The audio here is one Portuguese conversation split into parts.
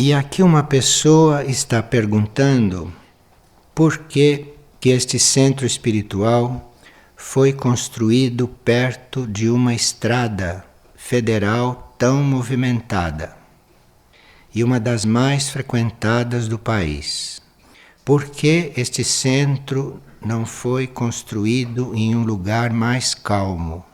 E aqui uma pessoa está perguntando por que este centro espiritual foi construído perto de uma estrada federal tão movimentada e uma das mais frequentadas do país. Por que este centro não foi construído em um lugar mais calmo?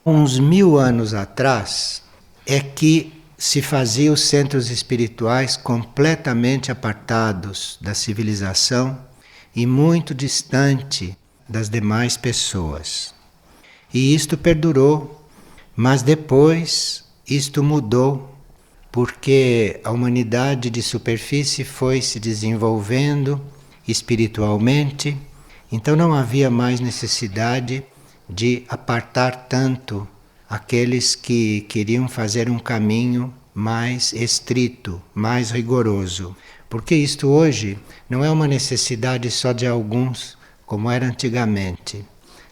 Uns 1000 anos atrás é que se fazia os centros espirituais completamente apartados da civilização e muito distante das demais pessoas. E isto perdurou, mas depois isto mudou, porque a humanidade de superfície foi se desenvolvendo espiritualmente, então não havia mais necessidade de apartar tanto aqueles que queriam fazer um caminho mais estrito, mais rigoroso. Porque isto hoje não é uma necessidade só de alguns, como era antigamente.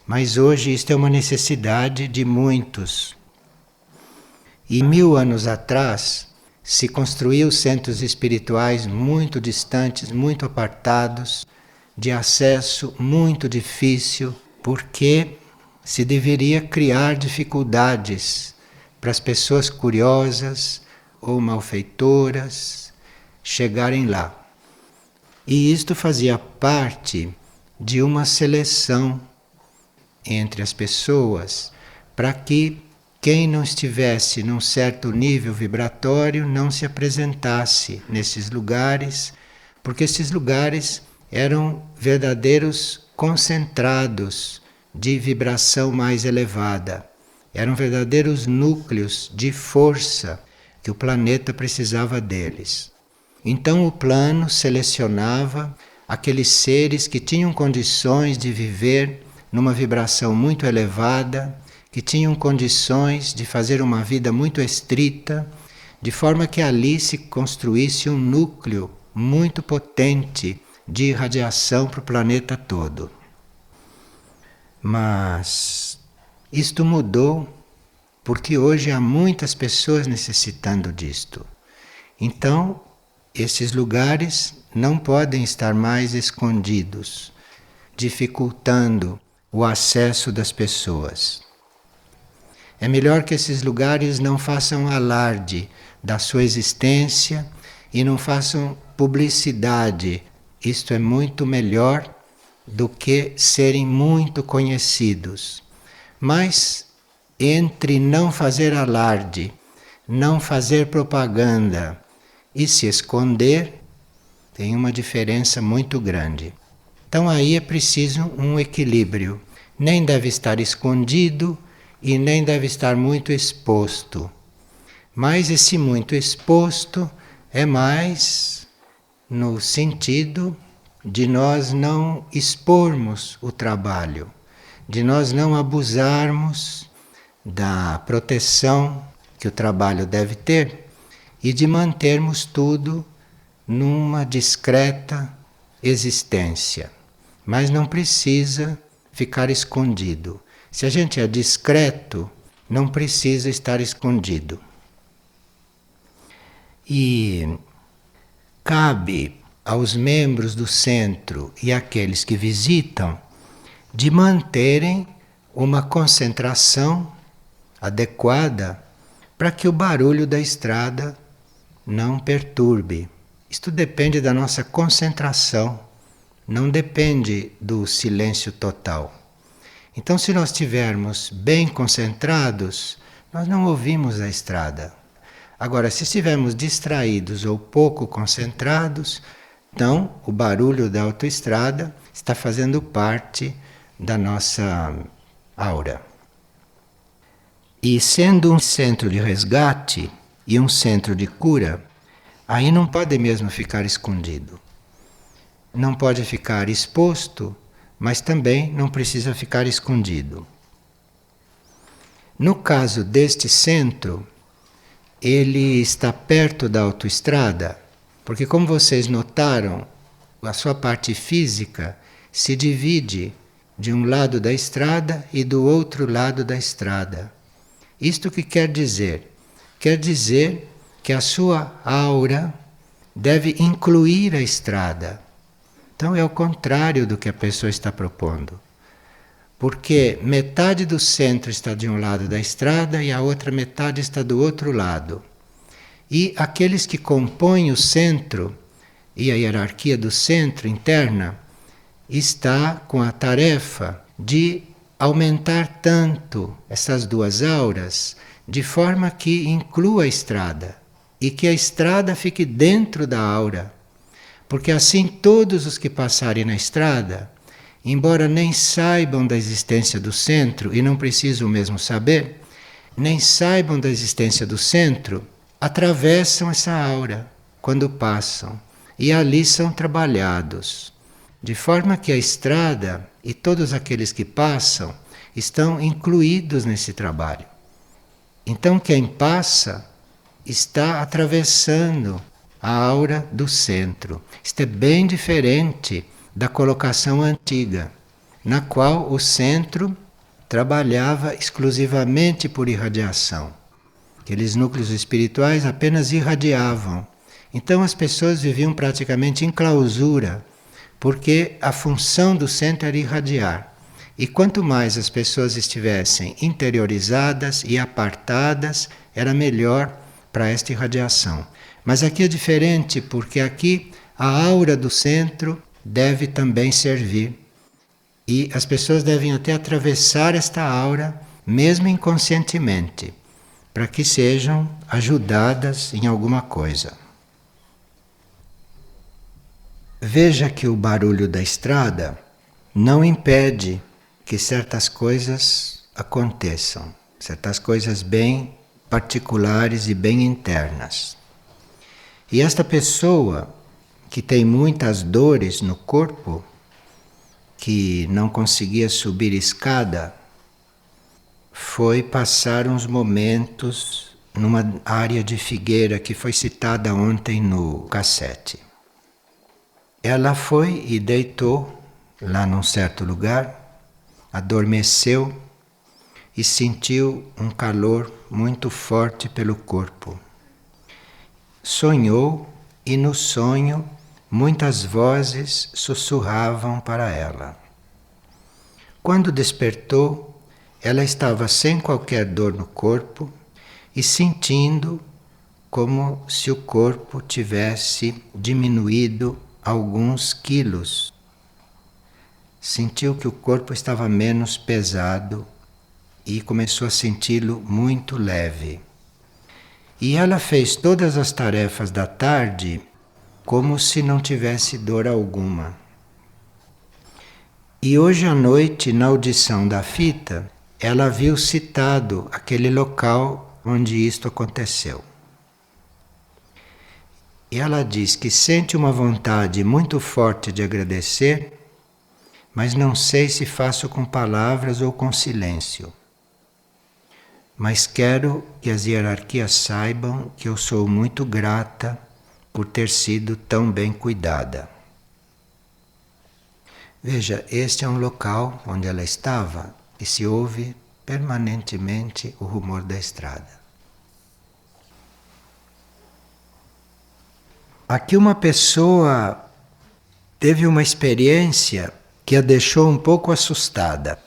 Mas hoje isto é uma necessidade de muitos. E 1000 anos atrás se construiu centros espirituais muito distantes, muito apartados, de acesso muito difícil, porque se deveria criar dificuldades para as pessoas curiosas ou malfeitoras chegarem lá. E isto fazia parte de uma seleção entre as pessoas para que quem não estivesse num certo nível vibratório não se apresentasse nesses lugares, porque esses lugares eram verdadeiros concentrados de vibração mais elevada. Eram verdadeiros núcleos de força que o planeta precisava deles. Então o plano selecionava aqueles seres que tinham condições de viver numa vibração muito elevada, que tinham condições de fazer uma vida muito estrita, de forma que ali se construísse um núcleo muito potente de irradiação para o planeta todo. Mas isto mudou porque hoje há muitas pessoas necessitando disto. Então, esses lugares não podem estar mais escondidos, dificultando o acesso das pessoas. É melhor que esses lugares não façam alarde da sua existência e não façam publicidade. Isto é muito melhor do que serem muito conhecidos. Mas entre não fazer alarde, não fazer propaganda e se esconder, tem uma diferença muito grande. Então aí é preciso um equilíbrio. Nem deve estar escondido e nem deve estar muito exposto. Mas esse muito exposto é mais no sentido de nós não expormos o trabalho, de nós não abusarmos da proteção que o trabalho deve ter e de mantermos tudo numa discreta existência. Mas não precisa ficar escondido. Se a gente é discreto, não precisa estar escondido. E cabe aos membros do centro e àqueles que visitam de manterem uma concentração adequada para que o barulho da estrada não perturbe. Isto depende da nossa concentração, não depende do silêncio total. Então, se nós estivermos bem concentrados, nós não ouvimos a estrada. Agora, se estivermos distraídos ou pouco concentrados, então o barulho da autoestrada está fazendo parte da nossa aura. E sendo um centro de resgate e um centro de cura, aí não pode mesmo ficar escondido. Não pode ficar exposto, mas também não precisa ficar escondido. No caso deste centro, ele está perto da autoestrada, porque como vocês notaram, a sua parte física se divide de um lado da estrada e do outro lado da estrada. Isto que quer dizer? Quer dizer que a sua aura deve incluir a estrada. Então é o contrário do que a pessoa está propondo. Porque metade do centro está de um lado da estrada e a outra metade está do outro lado. E aqueles que compõem o centro e a hierarquia do centro interna está com a tarefa de aumentar tanto essas duas auras de forma que inclua a estrada e que a estrada fique dentro da aura. Porque assim todos os que passarem na estrada, embora nem saibam da existência do centro, e não precisam mesmo saber, nem saibam da existência do centro, atravessam essa aura quando passam. E ali são trabalhados. De forma que a estrada e todos aqueles que passam estão incluídos nesse trabalho. Então quem passa está atravessando a aura do centro. Isto é bem diferente da colocação antiga, na qual o centro trabalhava exclusivamente por irradiação. Aqueles núcleos espirituais apenas irradiavam. Então as pessoas viviam praticamente em clausura, porque a função do centro era irradiar. E quanto mais as pessoas estivessem interiorizadas e apartadas, era melhor para esta irradiação. Mas aqui é diferente, porque aqui a aura do centro deve também servir. E as pessoas devem até atravessar esta aura, mesmo inconscientemente, para que sejam ajudadas em alguma coisa. Veja que o barulho da estrada não impede que certas coisas aconteçam, certas coisas bem particulares e bem internas. E esta pessoa que tem muitas dores no corpo, que não conseguia subir escada, foi passar uns momentos numa área de figueira que foi citada ontem no cassete. Ela foi e deitou lá num certo lugar, adormeceu e sentiu um calor muito forte pelo corpo. Sonhou e no sonho muitas vozes sussurravam para ela. Quando despertou, ela estava sem qualquer dor no corpo e sentindo como se o corpo tivesse diminuído alguns quilos. Sentiu que o corpo estava menos pesado e começou a senti-lo muito leve. E ela fez todas as tarefas da tarde como se não tivesse dor alguma. E hoje à noite, na audição da fita, ela viu citado aquele local onde isto aconteceu. E ela diz que sente uma vontade muito forte de agradecer, mas não sei se faço com palavras ou com silêncio. Mas quero que as hierarquias saibam que eu sou muito grata por ter sido tão bem cuidada. Veja, este é um local onde ela estava e se ouve permanentemente o rumor da estrada. Aqui uma pessoa teve uma experiência que a deixou um pouco assustada.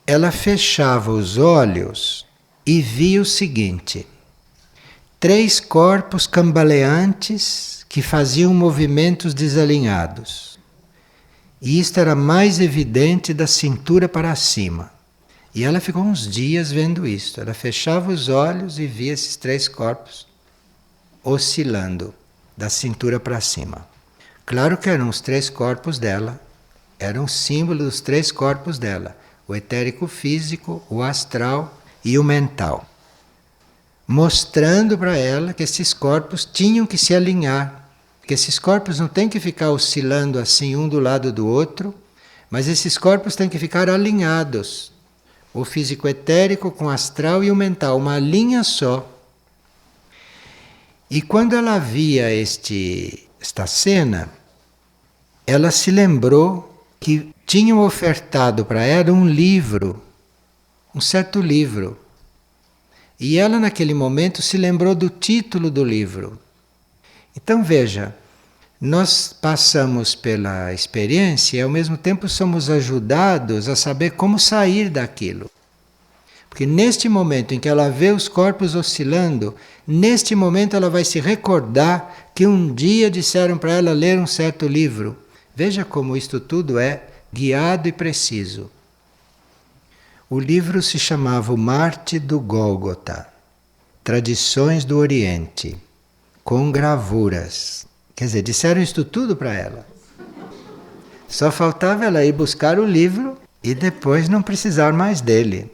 Ela fechava os olhos e via o seguinte: 3 corpos cambaleantes que faziam movimentos desalinhados. E isto era mais evidente da cintura para cima. E ela ficou uns dias vendo isto. Ela fechava os olhos e via esses 3 corpos oscilando da cintura para cima. Claro que eram os 3 corpos dela, eram símbolos dos 3 corpos dela: o etérico físico, o astral e o mental, mostrando para ela que esses corpos tinham que se alinhar, que esses corpos não têm que ficar oscilando assim um do lado do outro, mas esses corpos têm que ficar alinhados, o físico etérico com o astral e o mental, uma linha só. E quando ela via esta cena, ela se lembrou que tinham ofertado para ela um livro, um certo livro, E ela, naquele momento, se lembrou do título do livro. Então veja, nós passamos pela experiência e ao mesmo tempo somos ajudados a saber como sair daquilo. Porque neste momento em que ela vê os corpos oscilando, neste momento ela vai se recordar que um dia disseram para ela ler um certo livro. Veja como isto tudo é guiado e preciso. O livro se chamava O Marte do Gólgota, Tradições do Oriente, com gravuras. Quer dizer, disseram isto tudo para ela. Só faltava ela ir buscar o livro e depois não precisar mais dele.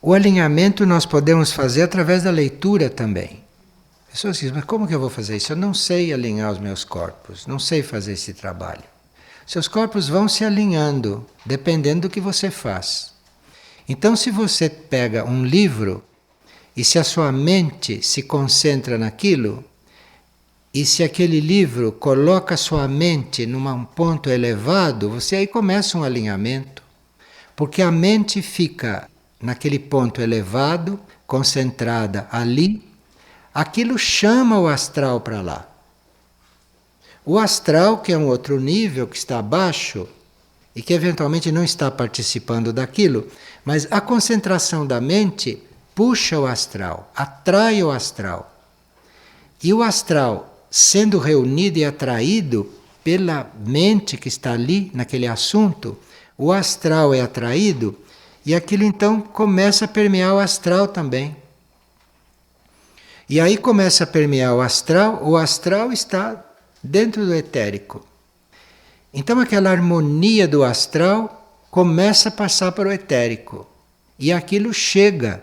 O alinhamento nós podemos fazer através da leitura também. Pessoas dizem, mas como que eu vou fazer isso? Eu não sei alinhar os meus corpos, não sei fazer esse trabalho. Seus corpos vão se alinhando, dependendo do que você faz. Então, se você pega um livro e se a sua mente se concentra naquilo, e se aquele livro coloca a sua mente num ponto elevado, você aí começa um alinhamento. Porque a mente fica naquele ponto elevado, concentrada ali, aquilo chama o astral para lá. O astral, que é um outro nível, que está abaixo, e que eventualmente não está participando daquilo, mas a concentração da mente puxa o astral, atrai o astral. E o astral, sendo reunido e atraído pela mente que está ali, naquele assunto, o astral é atraído e aquilo então começa a permear o astral também. E aí começa a permear o astral está dentro do etérico. Então aquela harmonia do astral começa a passar para o etérico. E aquilo chega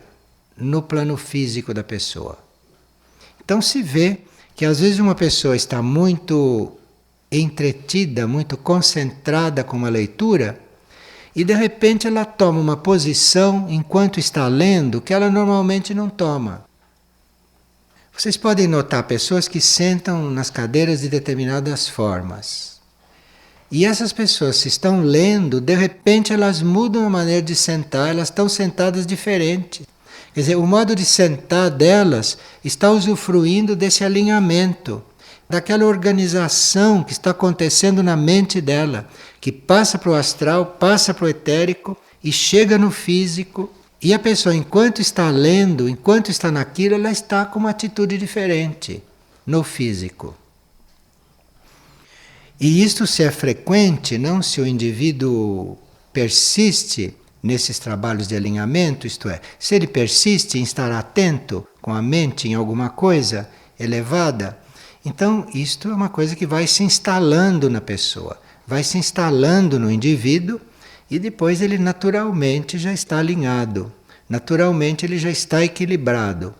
no plano físico da pessoa. Então se vê que às vezes uma pessoa está muito entretida, muito concentrada com uma leitura, e de repente ela toma uma posição enquanto está lendo que ela normalmente não toma. Vocês podem notar pessoas que sentam nas cadeiras de determinadas formas. E essas pessoas, se estão lendo, de repente elas mudam a maneira de sentar, elas estão sentadas diferentes. Quer dizer, o modo de sentar delas está usufruindo desse alinhamento, daquela organização que está acontecendo na mente dela, que passa para o astral, passa para o etérico e chega no físico. E a pessoa, enquanto está lendo, enquanto está naquilo, ela está com uma atitude diferente no físico. E isto se é frequente, não se o indivíduo persiste nesses trabalhos de alinhamento, isto é, se ele persiste em estar atento com a mente em alguma coisa elevada, então isto é uma coisa que vai se instalando na pessoa, vai se instalando no indivíduo e depois ele naturalmente já está alinhado, naturalmente ele já está equilibrado,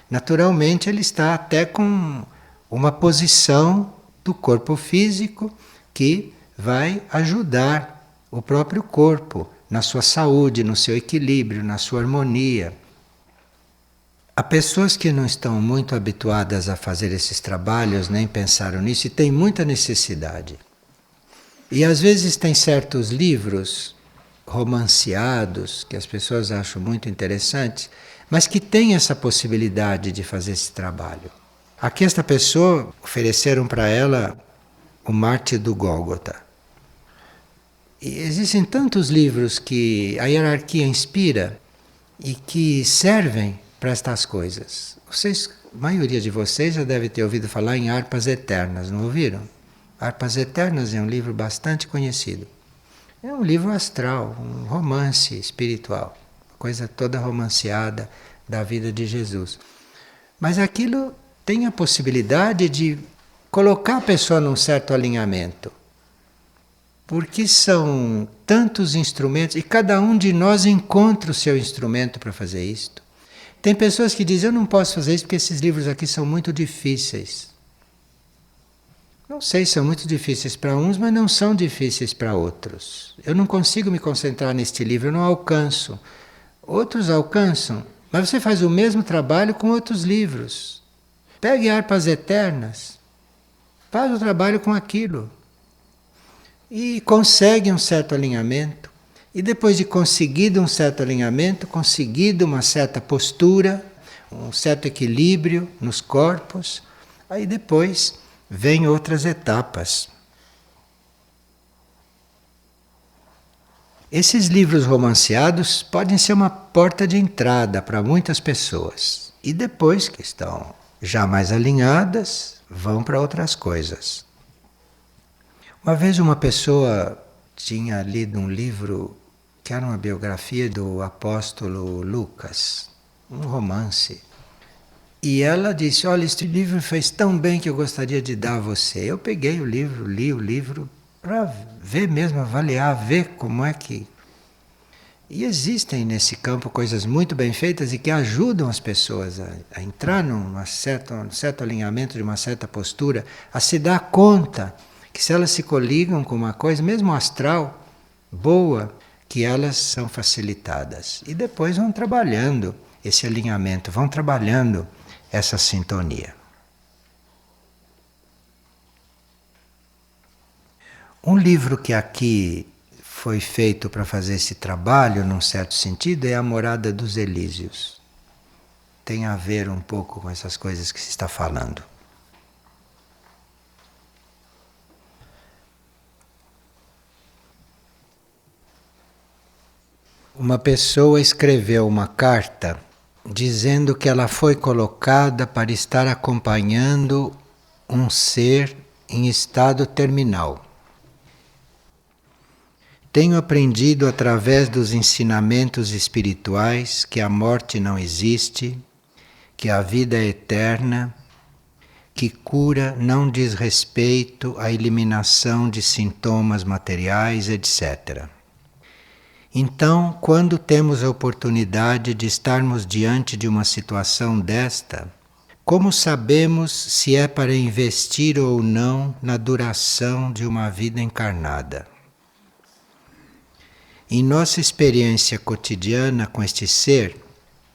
naturalmente ele está até com uma posição do corpo físico que vai ajudar o próprio corpo na sua saúde, no seu equilíbrio, na sua harmonia. Há pessoas que não estão muito habituadas a fazer esses trabalhos, nem pensaram nisso, e têm muita necessidade. E às vezes tem certos livros romanceados, que as pessoas acham muito interessantes, mas que têm essa possibilidade de fazer esse trabalho. Aqui esta pessoa ofereceram para ela o Marte do Gólgota. E existem tantos livros que a hierarquia inspira e que servem para estas coisas. A maioria de vocês já deve ter ouvido falar em Harpas Eternas, não ouviram? Harpas Eternas é um livro bastante conhecido. É um livro astral, um romance espiritual, uma coisa toda romanceada da vida de Jesus. Mas aquilo tem a possibilidade de colocar a pessoa num certo alinhamento. Porque são tantos instrumentos e cada um de nós encontra o seu instrumento para fazer isto. Tem pessoas que dizem, eu não posso fazer isso porque esses livros aqui são muito difíceis. Não sei, são muito difíceis para uns, mas não são difíceis para outros. Eu não consigo me concentrar neste livro, eu não alcanço. Outros alcançam, mas você faz o mesmo trabalho com outros livros. Pegue Harpas Eternas, faz o trabalho com aquilo. E consegue um certo alinhamento. E depois de conseguido um certo alinhamento, conseguido uma certa postura, um certo equilíbrio nos corpos, aí depois vêm outras etapas. Esses livros romanceados podem ser uma porta de entrada para muitas pessoas. E depois que estão já mais alinhadas, vão para outras coisas. Uma vez uma pessoa tinha lido um livro que era uma biografia do apóstolo Lucas, um romance. E ela disse, olha, este livro fez tão bem que eu gostaria de dar a você. Eu peguei o livro, li o livro, para ver mesmo, avaliar, ver como é que... E existem nesse campo coisas muito bem feitas e que ajudam as pessoas a entrar num certo alinhamento, de uma certa postura, a se dar conta que se elas se coligam com uma coisa, mesmo astral, boa, que elas são facilitadas. E depois vão trabalhando esse alinhamento, vão trabalhando essa sintonia. Um livro que aqui foi feito para fazer esse trabalho, num certo sentido, é A Morada dos Elísios. Tem a ver um pouco com essas coisas que se está falando. Uma pessoa escreveu uma carta dizendo que ela foi colocada para estar acompanhando um ser em estado terminal. Tenho aprendido através dos ensinamentos espirituais que a morte não existe, que a vida é eterna, que cura não diz respeito à eliminação de sintomas materiais, etc. Então, quando temos a oportunidade de estarmos diante de uma situação desta, como sabemos se é para investir ou não na duração de uma vida encarnada? Em nossa experiência cotidiana com este ser,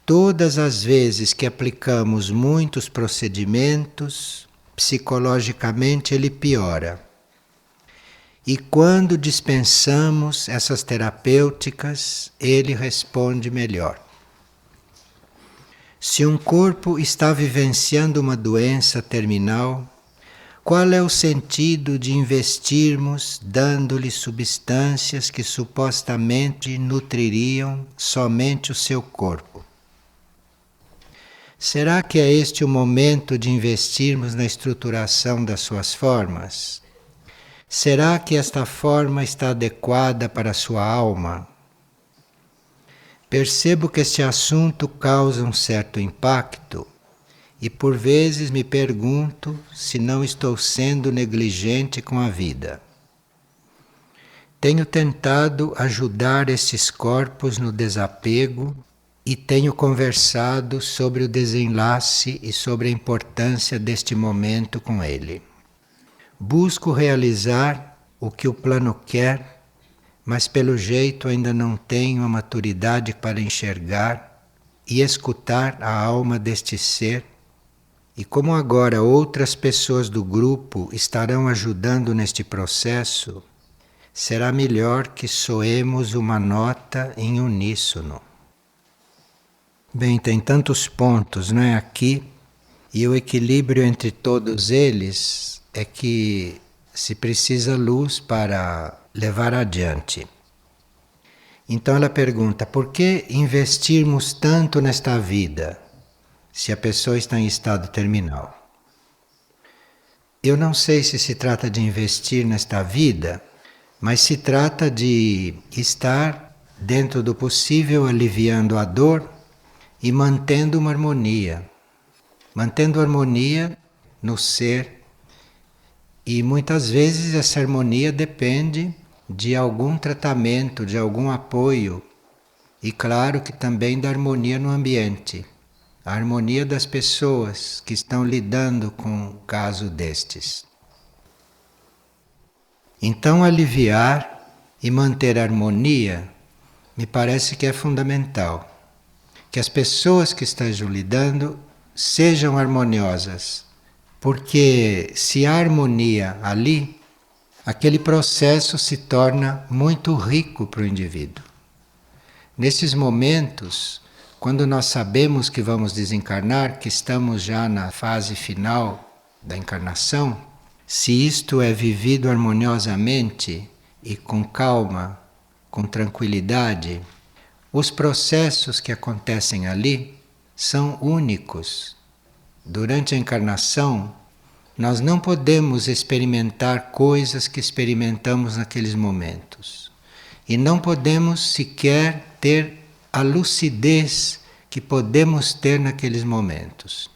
todas as vezes que aplicamos muitos procedimentos, psicologicamente ele piora. E quando dispensamos essas terapêuticas, ele responde melhor. Se um corpo está vivenciando uma doença terminal, qual é o sentido de investirmos dando-lhe substâncias que supostamente nutririam somente o seu corpo? Será que é este o momento de investirmos na estruturação das suas formas? Será que esta forma está adequada para a sua alma? Percebo que este assunto causa um certo impacto e por vezes me pergunto se não estou sendo negligente com a vida. Tenho tentado ajudar estes corpos no desapego e tenho conversado sobre o desenlace e sobre a importância deste momento com ele. Busco realizar o que o plano quer, mas pelo jeito ainda não tenho a maturidade para enxergar e escutar a alma deste ser. E como agora outras pessoas do grupo estarão ajudando neste processo, será melhor que soemos uma nota em uníssono. Bem, tem tantos pontos, não é, aqui, e o equilíbrio entre todos eles é que se precisa luz para levar adiante. Então ela pergunta, por que investirmos tanto nesta vida, se a pessoa está em estado terminal? Eu não sei se trata de investir nesta vida, mas se trata de estar dentro do possível aliviando a dor e mantendo uma harmonia. Mantendo harmonia no ser. E muitas vezes essa harmonia depende de algum tratamento, de algum apoio. E claro que também da harmonia no ambiente. A harmonia das pessoas que estão lidando com um caso destes. Então aliviar e manter a harmonia me parece que é fundamental. Que as pessoas que estejam lidando sejam harmoniosas. Porque se há harmonia ali, aquele processo se torna muito rico para o indivíduo. Nesses momentos, quando nós sabemos que vamos desencarnar, que estamos já na fase final da encarnação, se isto é vivido harmoniosamente e com calma, com tranquilidade, os processos que acontecem ali são únicos. Durante a encarnação, nós não podemos experimentar coisas que experimentamos naqueles momentos. E não podemos sequer ter a lucidez que podemos ter naqueles momentos.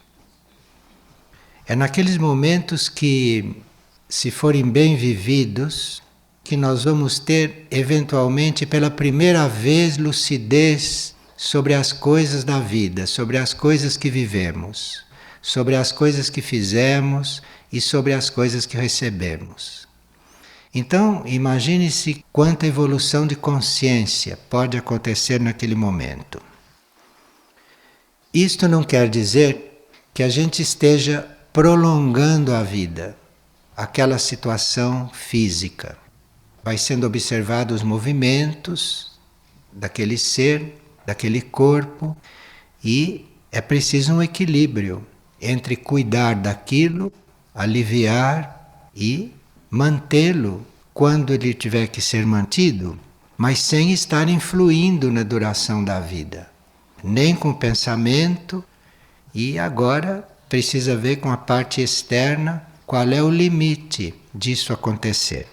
É naqueles momentos que, se forem bem vividos, que nós vamos ter, eventualmente, pela primeira vez, lucidez sobre as coisas da vida, sobre as coisas que vivemos, sobre as coisas que fizemos e sobre as coisas que recebemos. Então, imagine-se quanta evolução de consciência pode acontecer naquele momento. Isto não quer dizer que a gente esteja prolongando a vida, aquela situação física. Vai sendo observados os movimentos daquele ser, daquele corpo, e é preciso um equilíbrio entre cuidar daquilo, aliviar e mantê-lo quando ele tiver que ser mantido, mas sem estar influindo na duração da vida, nem com o pensamento, e agora precisa ver com a parte externa qual é o limite disso acontecer.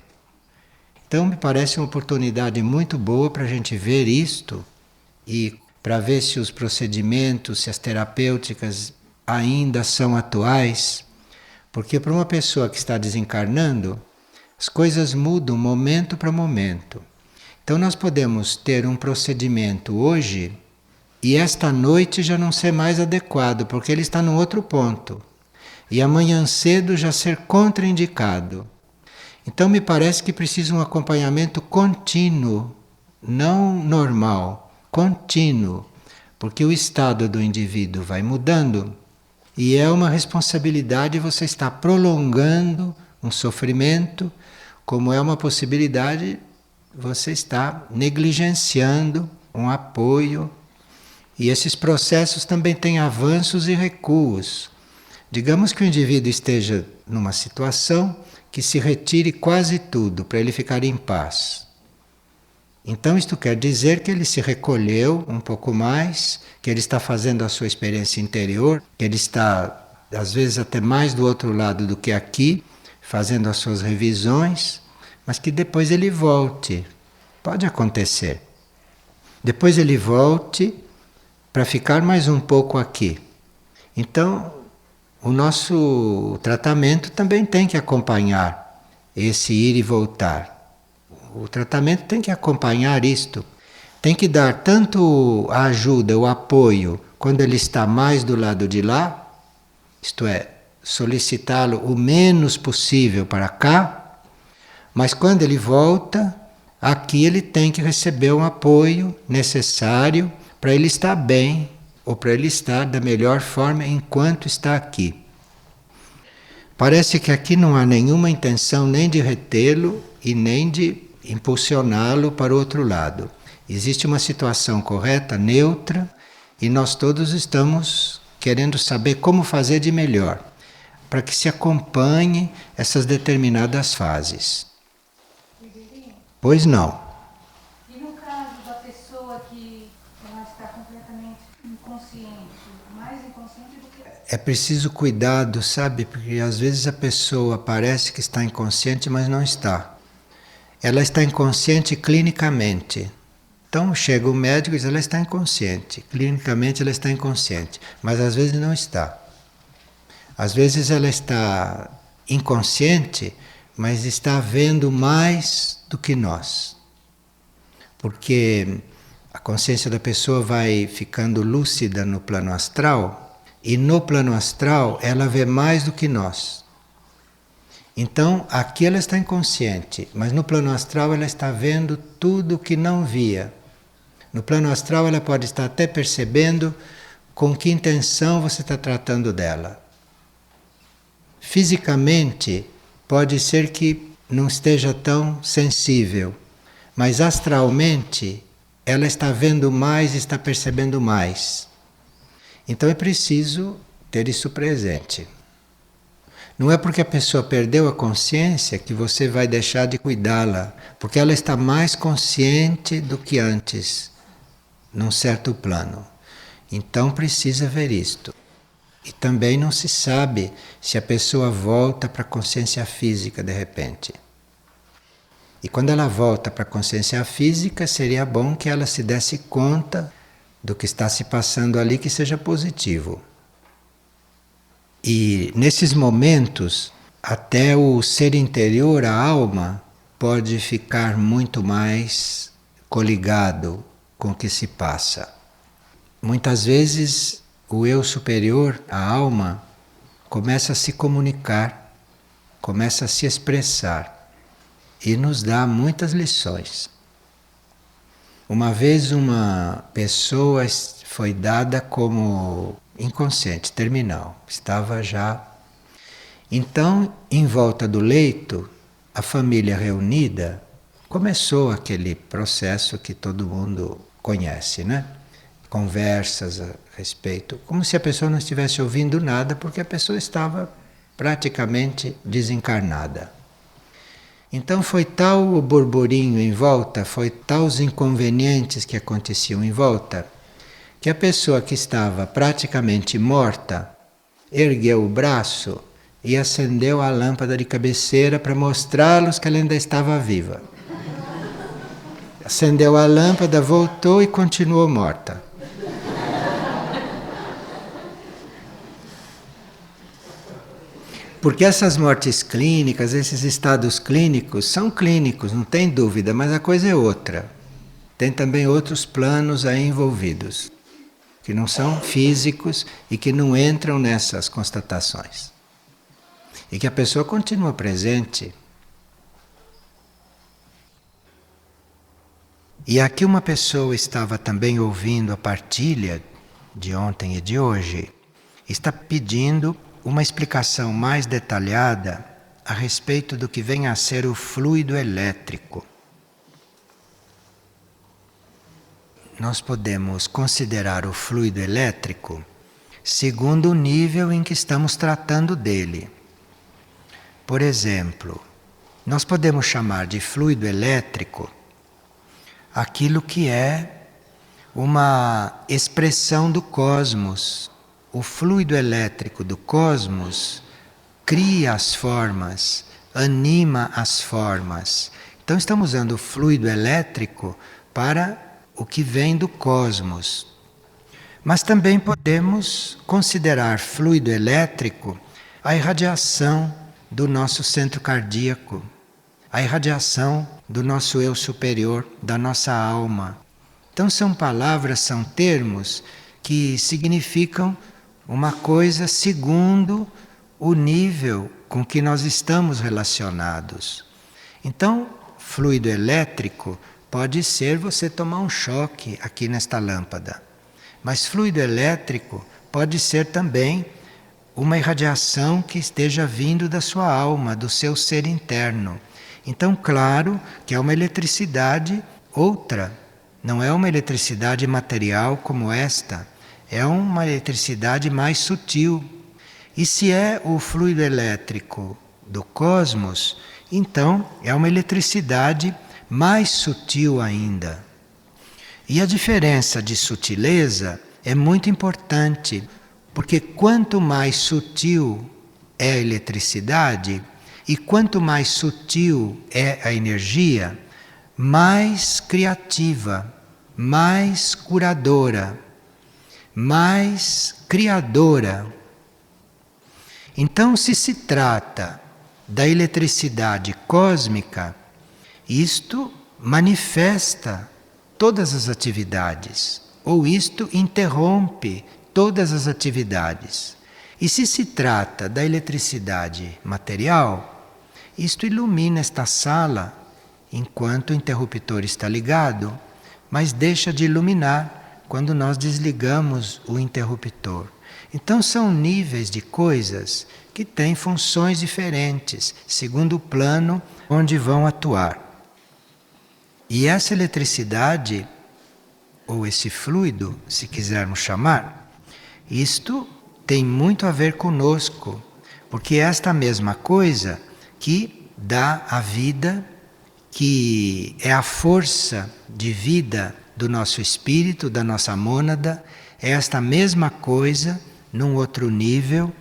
Então me parece uma oportunidade muito boa para a gente ver isto e para ver se os procedimentos, se as terapêuticas ainda são atuais, porque para uma pessoa que está desencarnando, as coisas mudam momento para momento. Então nós podemos ter um procedimento hoje e esta noite já não ser mais adequado, porque ele está num outro ponto. E amanhã cedo já ser contraindicado. Então me parece que precisa um acompanhamento contínuo, não normal, contínuo, porque o estado do indivíduo vai mudando e é uma responsabilidade você estar prolongando um sofrimento, como é uma possibilidade você estar negligenciando um apoio. E esses processos também têm avanços e recuos. Digamos que o indivíduo esteja numa situação que se retire quase tudo para ele ficar em paz. Então isto quer dizer que ele se recolheu um pouco mais, que ele está fazendo a sua experiência interior, que ele está às vezes até mais do outro lado do que aqui, fazendo as suas revisões, mas que depois ele volte. Pode acontecer. Depois ele volte para ficar mais um pouco aqui. Então, o nosso tratamento também tem que acompanhar esse ir e voltar. O tratamento tem que acompanhar isto. Tem que dar tanto a ajuda, o apoio, quando ele está mais do lado de lá, isto é, solicitá-lo o menos possível para cá, mas quando ele volta, aqui ele tem que receber um apoio necessário para ele estar bem, ou para ele estar da melhor forma enquanto está aqui. Parece que aqui não há nenhuma intenção nem de retê-lo e nem de impulsioná-lo para o outro lado. Existe uma situação correta, neutra, e nós todos estamos querendo saber como fazer de melhor, para que se acompanhe essas determinadas fases. Pois não. E no caso da pessoa que ela está completamente inconsciente, mais inconsciente do que... É preciso cuidado, sabe? Porque às vezes a pessoa parece que está inconsciente, mas não está. Ela está inconsciente clinicamente. Então chega o médico e diz, ela está inconsciente. Clinicamente ela está inconsciente, mas às vezes não está. Às vezes ela está inconsciente, mas está vendo mais do que nós. Porque a consciência da pessoa vai ficando lúcida no plano astral, e no plano astral ela vê mais do que nós. Então, aqui ela está inconsciente, mas no plano astral ela está vendo tudo o que não via. No plano astral ela pode estar até percebendo com que intenção você está tratando dela. Fisicamente, pode ser que não esteja tão sensível, mas astralmente ela está vendo mais, está percebendo mais. Então é preciso ter isso presente. Não é porque a pessoa perdeu a consciência que você vai deixar de cuidá-la, porque ela está mais consciente do que antes, num certo plano. Então precisa ver isto. E também não se sabe se a pessoa volta para a consciência física de repente. E quando ela volta para a consciência física, seria bom que ela se desse conta do que está se passando ali, que seja positivo. E nesses momentos, até o ser interior, a alma, pode ficar muito mais coligado com o que se passa. Muitas vezes o eu superior, a alma, começa a se comunicar, começa a se expressar e nos dá muitas lições. Uma vez uma pessoa foi dada como inconsciente, terminal, estava já. Então, em volta do leito, a família reunida começou aquele processo que todo mundo conhece, né? Conversas a respeito, como se a pessoa não estivesse ouvindo nada, porque a pessoa estava praticamente desencarnada. Então foi tal o burburinho em volta, foi tal os inconvenientes que aconteciam em volta, que a pessoa que estava praticamente morta ergueu o braço e acendeu a lâmpada de cabeceira para mostrá-los que ela ainda estava viva. Acendeu a lâmpada, voltou e continuou morta. Porque essas mortes clínicas, esses estados clínicos, são clínicos, não tem dúvida, mas a coisa é outra. Tem também outros planos aí envolvidos, que não são físicos e que não entram nessas constatações. E que a pessoa continua presente. E aqui uma pessoa estava também ouvindo a partilha de ontem e de hoje, está pedindo uma explicação mais detalhada a respeito do que vem a ser o fluido elétrico. Nós podemos considerar o fluido elétrico segundo o nível em que estamos tratando dele. Por exemplo, nós podemos chamar de fluido elétrico aquilo que é uma expressão do cosmos. O fluido elétrico do cosmos cria as formas, anima as formas. Então estamos usando o fluido elétrico para o que vem do cosmos. Mas também podemos considerar fluido elétrico a irradiação do nosso centro cardíaco, a irradiação do nosso eu superior, da nossa alma. Então são palavras, são termos que significam uma coisa segundo o nível com que nós estamos relacionados. Então, fluido elétrico pode ser você tomar um choque aqui nesta lâmpada. Mas fluido elétrico pode ser também uma irradiação que esteja vindo da sua alma, do seu ser interno. Então, claro que é uma eletricidade outra, não é uma eletricidade material como esta. É uma eletricidade mais sutil. E se é o fluido elétrico do cosmos, então é uma eletricidade mais sutil ainda. E a diferença de sutileza é muito importante, porque quanto mais sutil é a eletricidade e quanto mais sutil é a energia, mais criativa, mais curadora, mais criadora. Então, se trata da eletricidade cósmica, isto manifesta todas as atividades, ou isto interrompe todas as atividades. E se trata da eletricidade material, isto ilumina esta sala enquanto o interruptor está ligado, mas deixa de iluminar quando nós desligamos o interruptor. Então são níveis de coisas que têm funções diferentes, segundo o plano onde vão atuar. E essa eletricidade ou esse fluido, se quisermos chamar, isto tem muito a ver conosco, porque é esta mesma coisa que dá a vida, que é a força de vida do nosso espírito, da nossa mônada, é esta mesma coisa, num outro nível,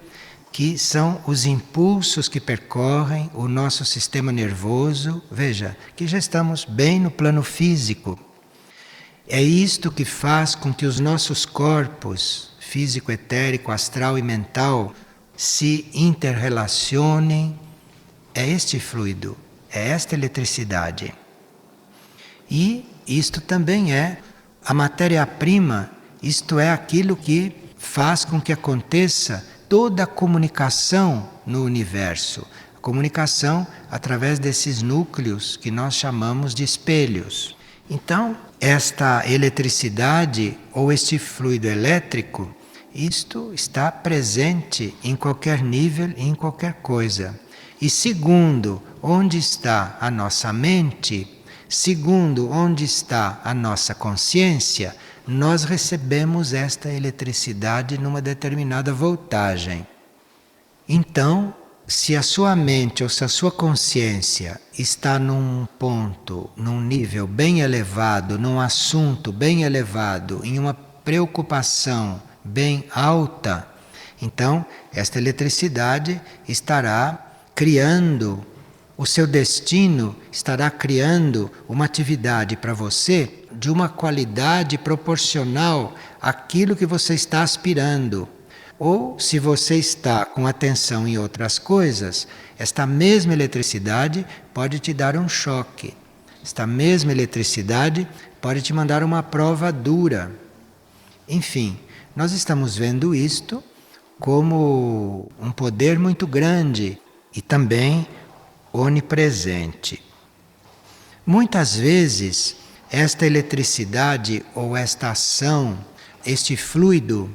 que são os impulsos que percorrem o nosso sistema nervoso. Veja, que já estamos bem no plano físico. É isto que faz com que os nossos corpos, físico, etérico, astral e mental, se interrelacionem. É este fluido, é esta eletricidade. E isto também é a matéria-prima, isto é aquilo que faz com que aconteça toda a comunicação no universo. A comunicação através desses núcleos que nós chamamos de espelhos. Então, esta eletricidade ou este fluido elétrico, isto está presente em qualquer nível e em qualquer coisa. E segundo onde está a nossa mente, segundo onde está a nossa consciência, nós recebemos esta eletricidade numa determinada voltagem. Então, se a sua mente ou se a sua consciência está num ponto, num nível bem elevado, num assunto bem elevado, em uma preocupação bem alta, então esta eletricidade estará criando, o seu destino estará criando uma atividade para você de uma qualidade proporcional àquilo que você está aspirando. Ou, se você está com atenção em outras coisas, esta mesma eletricidade pode te dar um choque. Esta mesma eletricidade pode te mandar uma prova dura. Enfim, nós estamos vendo isto como um poder muito grande e também onipresente. Muitas vezes, esta eletricidade ou esta ação, este fluido,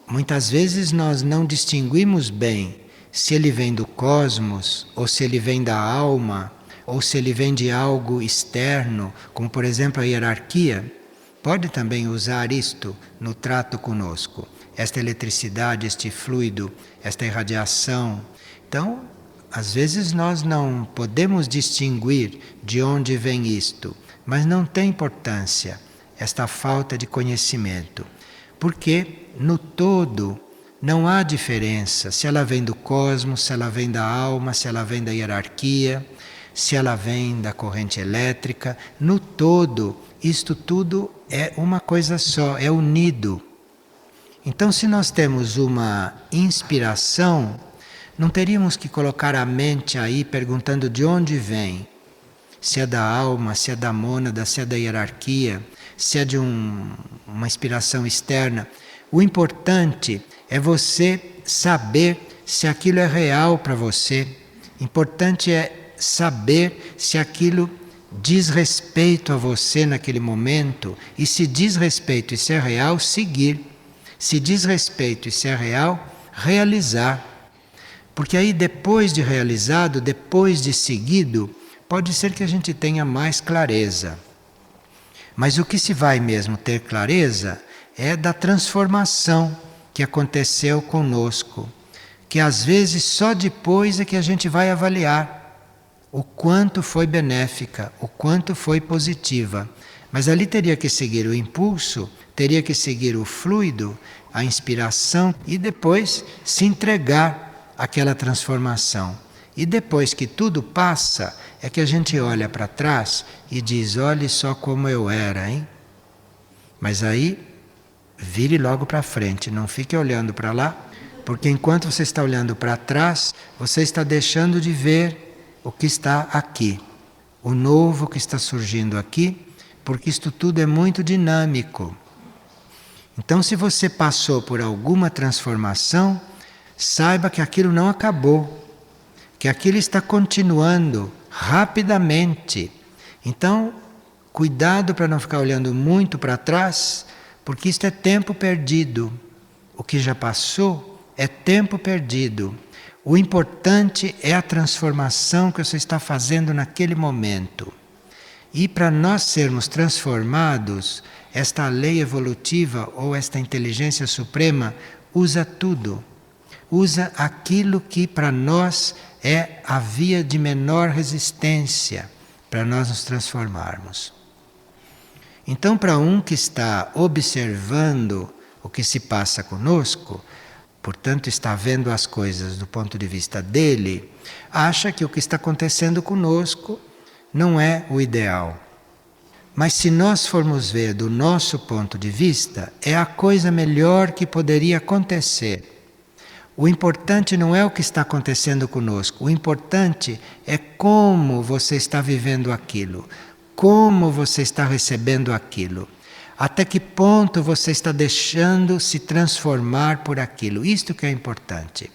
muitas vezes nós não distinguimos bem se ele vem do cosmos, ou se ele vem da alma, ou se ele vem de algo externo, como por exemplo a hierarquia. Pode também usar isto no trato conosco. Esta eletricidade, este fluido, esta irradiação. Então, às vezes nós não podemos distinguir de onde vem isto, mas não tem importância esta falta de conhecimento, porque no todo não há diferença se ela vem do cosmos, se ela vem da alma, se ela vem da hierarquia, se ela vem da corrente elétrica. No todo, isto tudo é uma coisa só, é unido. Então, se nós temos uma inspiração, não teríamos que colocar a mente aí perguntando de onde vem. Se é da alma, se é da mônada, se é da hierarquia, se é de uma inspiração externa. O importante é você saber se aquilo é real para você. Importante é saber se aquilo diz respeito a você naquele momento. E se diz respeito e se é real, seguir. Se diz respeito e se é real, realizar. Porque aí depois de realizado, depois de seguido, pode ser que a gente tenha mais clareza. Mas o que se vai mesmo ter clareza é da transformação que aconteceu conosco. Que às vezes só depois é que a gente vai avaliar o quanto foi benéfica, o quanto foi positiva. Mas ali teria que seguir o impulso, teria que seguir o fluido, a inspiração e depois se entregar àquela transformação. E depois que tudo passa, é que a gente olha para trás e diz, olhe só como eu era, hein? Mas aí, vire logo para frente, não fique olhando para lá, porque enquanto você está olhando para trás, você está deixando de ver o que está aqui, o novo que está surgindo aqui, porque isto tudo é muito dinâmico. Então, se você passou por alguma transformação, saiba que aquilo não acabou, que aquilo está continuando rapidamente. Então, cuidado para não ficar olhando muito para trás, porque isto é tempo perdido. O que já passou é tempo perdido. O importante é a transformação que você está fazendo naquele momento. E para nós sermos transformados, esta lei evolutiva ou esta inteligência suprema usa tudo. Usa aquilo que para nós é a via de menor resistência para nós nos transformarmos. Então, para um que está observando o que se passa conosco, portanto está vendo as coisas do ponto de vista dele, acha que o que está acontecendo conosco não é o ideal. Mas se nós formos ver do nosso ponto de vista, é a coisa melhor que poderia acontecer. O importante não é o que está acontecendo conosco, o importante é como você está vivendo aquilo, como você está recebendo aquilo, até que ponto você está deixando se transformar por aquilo. Isto que é importante.